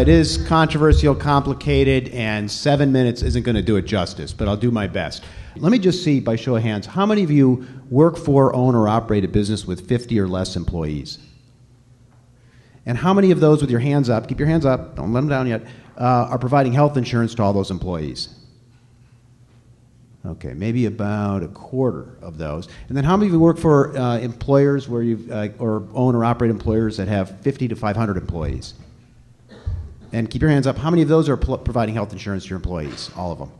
It is controversial, complicated, and 7 minutes isn't going to do it justice, but I'll do my best. Let me just see, by show of hands, how many of you work for, own, or operate a business with 50 or less employees? And how many of those, with your hands up, keep your hands up, don't let them down yet, are providing health insurance to all those employees? Okay, maybe about a quarter of those. And then how many of you work for employers where you've, or own or operate employers that have 50 to 500 employees? And keep your hands up. How many of those are providing health insurance to your employees? All of them.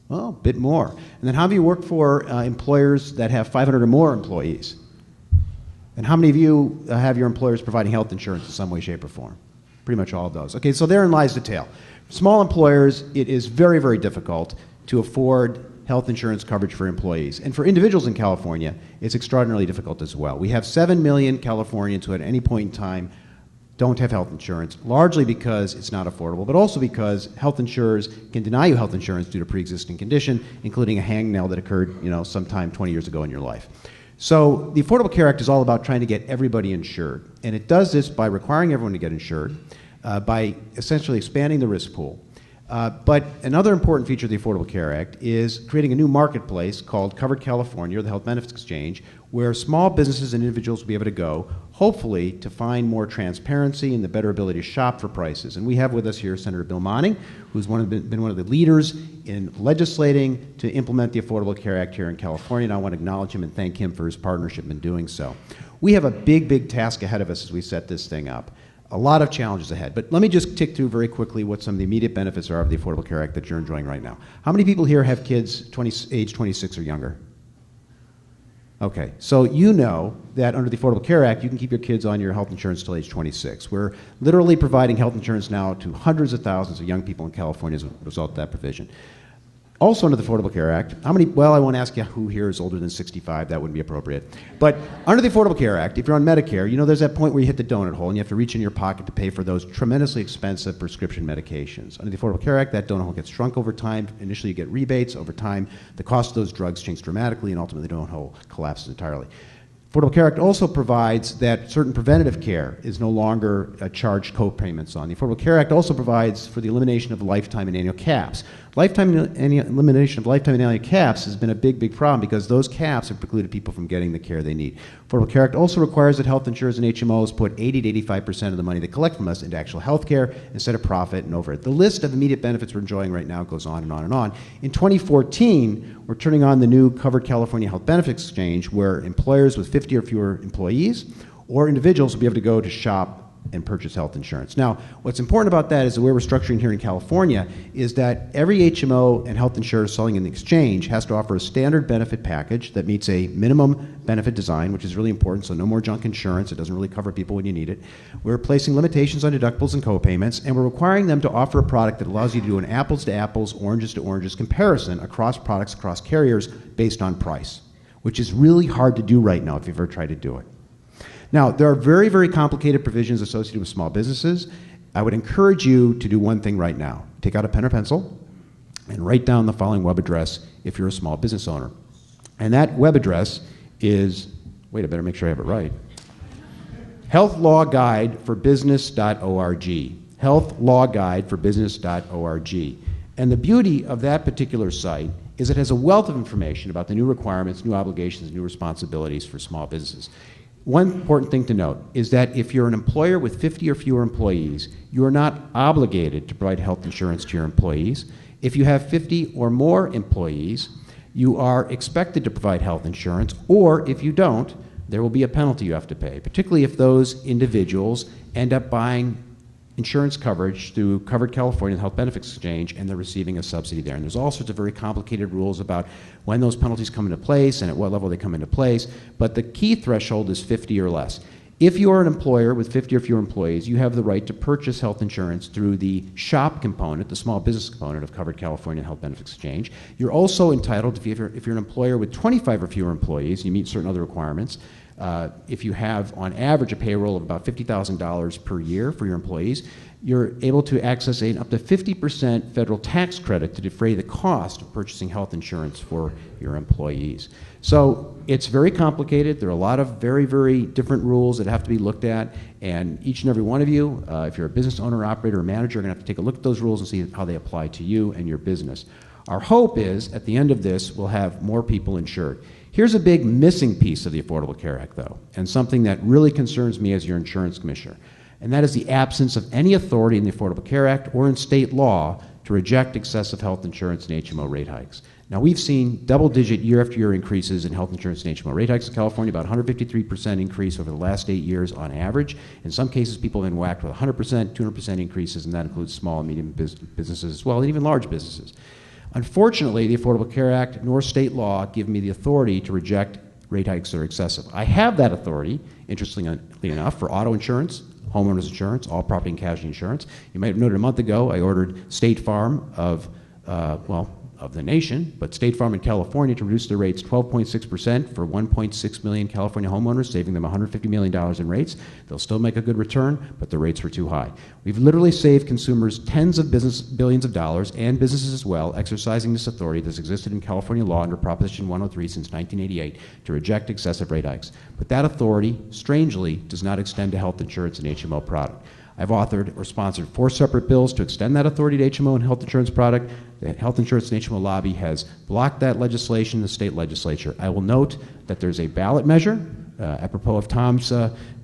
Well, a bit more. And then how many of you work for employers that have 500 or more employees? And how many of you have your employers providing health insurance in some way, shape, or form? Pretty much all of those. Okay, so therein lies the tale. Small employers, it is very, very difficult to afford health insurance coverage for employees. And for individuals in California, it's extraordinarily difficult as well. We have 7 million Californians who at any point in time don't have health insurance, largely because it's not affordable, but also because health insurers can deny you health insurance due to pre-existing condition, including a hangnail that occurred, sometime 20 years ago in your life. So the Affordable Care Act is all about trying to get everybody insured, and it does this by requiring everyone to get insured, by essentially expanding the risk pool. But another important feature of the Affordable Care Act is creating a new marketplace called Covered California, or the Health Benefits Exchange, where small businesses and individuals will be able to go, hopefully, to find more transparency and the better ability to shop for prices. And we have with us here Senator Bill Monning, who's been one of the leaders in legislating to implement the Affordable Care Act here in California, and I want to acknowledge him and thank him for his partnership in doing so. We have a big, big task ahead of us as we set this thing up. A lot of challenges ahead, but let me just tick through very quickly what some of the immediate benefits are of the Affordable Care Act that you're enjoying right now. How many people here have kids age 26 or younger? Okay, so you know that under the Affordable Care Act, you can keep your kids on your health insurance till age 26. We're literally providing health insurance now to hundreds of thousands of young people in California as a result of that provision. Also under the Affordable Care Act, how many, well, I won't ask you who here is older than 65, that wouldn't be appropriate. But under the Affordable Care Act, if you're on Medicare, there's that point where you hit the donut hole and you have to reach in your pocket to pay for those tremendously expensive prescription medications. Under the Affordable Care Act, that donut hole gets shrunk over time. Initially you get rebates. Over time, the cost of those drugs change dramatically, and ultimately the donut hole collapses entirely. Affordable Care Act also provides that certain preventative care is no longer charged co-payments on. The Affordable Care Act also provides for the elimination of lifetime and annual caps. Elimination of lifetime and annual caps has been a big, big problem because those caps have precluded people from getting the care they need. Affordable Care Act also requires that health insurers and HMOs put 80 to 85% of the money they collect from us into actual health care instead of profit and overhead. The list of immediate benefits we're enjoying right now goes on and on and on. In 2014, we're turning on the new Covered California Health Benefits Exchange, where employers with 50 or fewer employees or individuals will be able to go to shop and purchase health insurance. Now, what's important about that is the way we're structuring here in California is that every HMO and health insurer selling in the exchange has to offer a standard benefit package that meets a minimum benefit design, which is really important, so no more junk insurance. It doesn't really cover people when you need it. We're placing limitations on deductibles and co-payments, and we're requiring them to offer a product that allows you to do an apples-to-apples, oranges-to-oranges comparison across products, across carriers, based on price, which is really hard to do right now if you've ever tried to do it. Now, there are very, very complicated provisions associated with small businesses. I would encourage you to do one thing right now. Take out a pen or pencil and write down the following web address if you're a small business owner. And that web address is, wait, I better make sure I have it right, healthlawguideforbusiness.org. healthlawguideforbusiness.org. And the beauty of that particular site is it has a wealth of information about the new requirements, new obligations, new responsibilities for small businesses. One important thing to note is that if you're an employer with 50 or fewer employees, you are not obligated to provide health insurance to your employees. If you have 50 or more employees, you are expected to provide health insurance, or if you don't, there will be a penalty you have to pay, particularly if those individuals end up buying insurance coverage through Covered California Health Benefits Exchange, and they're receiving a subsidy there. And there's all sorts of very complicated rules about when those penalties come into place and at what level they come into place, but the key threshold is 50 or less. If you are an employer with 50 or fewer employees, you have the right to purchase health insurance through the shop component, the small business component of Covered California Health Benefits Exchange. You're also entitled, if you're an employer with 25 or fewer employees, you meet certain other requirements, if you have, on average, a payroll of about $50,000 per year for your employees, you're able to access up to 50% federal tax credit to defray the cost of purchasing health insurance for your employees. So it's very complicated. There are a lot of very, very different rules that have to be looked at, and each and every one of you, if you're a business owner, operator, or manager, are going to have to take a look at those rules and see how they apply to you and your business. Our hope is, at the end of this, we'll have more people insured. Here's a big missing piece of the Affordable Care Act, though, and something that really concerns me as your insurance commissioner, and that is the absence of any authority in the Affordable Care Act or in state law to reject excessive health insurance and HMO rate hikes. Now, we've seen double-digit year-after-year increases in health insurance and HMO rate hikes in California, about 153% increase over the last 8 years on average. In some cases, people have been whacked with 100%, 200% increases, and that includes small and medium businesses as well, and even large businesses. Unfortunately, the Affordable Care Act nor state law give me the authority to reject rate hikes that are excessive. I have that authority, interestingly enough, for auto insurance, homeowners insurance, all property and casualty insurance. You might have noted a month ago I ordered State Farm of the nation, but State Farm in California to reduce their rates 12.6% for 1.6 million California homeowners, saving them $150 million in rates. They'll still make a good return, but the rates were too high. We've literally saved consumers tens of billions of dollars, and businesses as well, exercising this authority that's existed in California law under Proposition 103 since 1988 to reject excessive rate hikes. But that authority, strangely, does not extend to health insurance and HMO product. I've authored or sponsored 4 separate bills to extend that authority to HMO and health insurance product. The Health Insurance and HMO lobby has blocked that legislation in the state legislature. I will note that there's a ballot measure, apropos of Tom's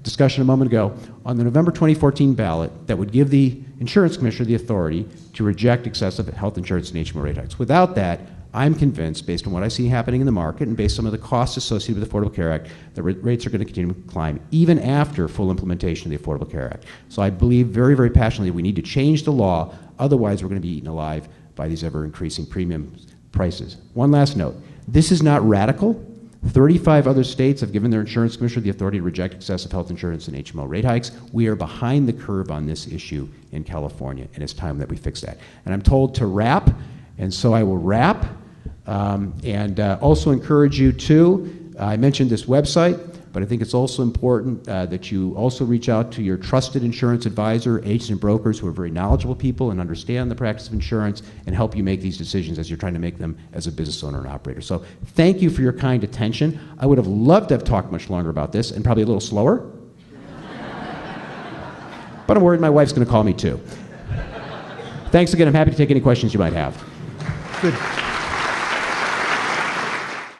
discussion a moment ago, on the November 2014 ballot that would give the insurance commissioner the authority to reject excessive health insurance and HMO rate hikes. Without that, I'm convinced, based on what I see happening in the market and based on some of the costs associated with the Affordable Care Act, that rates are going to continue to climb even after full implementation of the Affordable Care Act. So I believe very, very passionately we need to change the law, otherwise we're going to be eaten alive by these ever-increasing premium prices. One last note. This is not radical. 35 other states have given their insurance commissioner the authority to reject excessive health insurance and HMO rate hikes. We are behind the curve on this issue in California, and it's time that we fix that. And I'm told to wrap, and so I will wrap. Also encourage you to, I mentioned this website, but I think it's also important that you also reach out to your trusted insurance advisor, agents and brokers who are very knowledgeable people and understand the practice of insurance and help you make these decisions as you're trying to make them as a business owner and operator. So thank you for your kind attention. I would have loved to have talked much longer about this and probably a little slower. But I'm worried my wife's going to call me too. Thanks again. I'm happy to take any questions you might have. Good.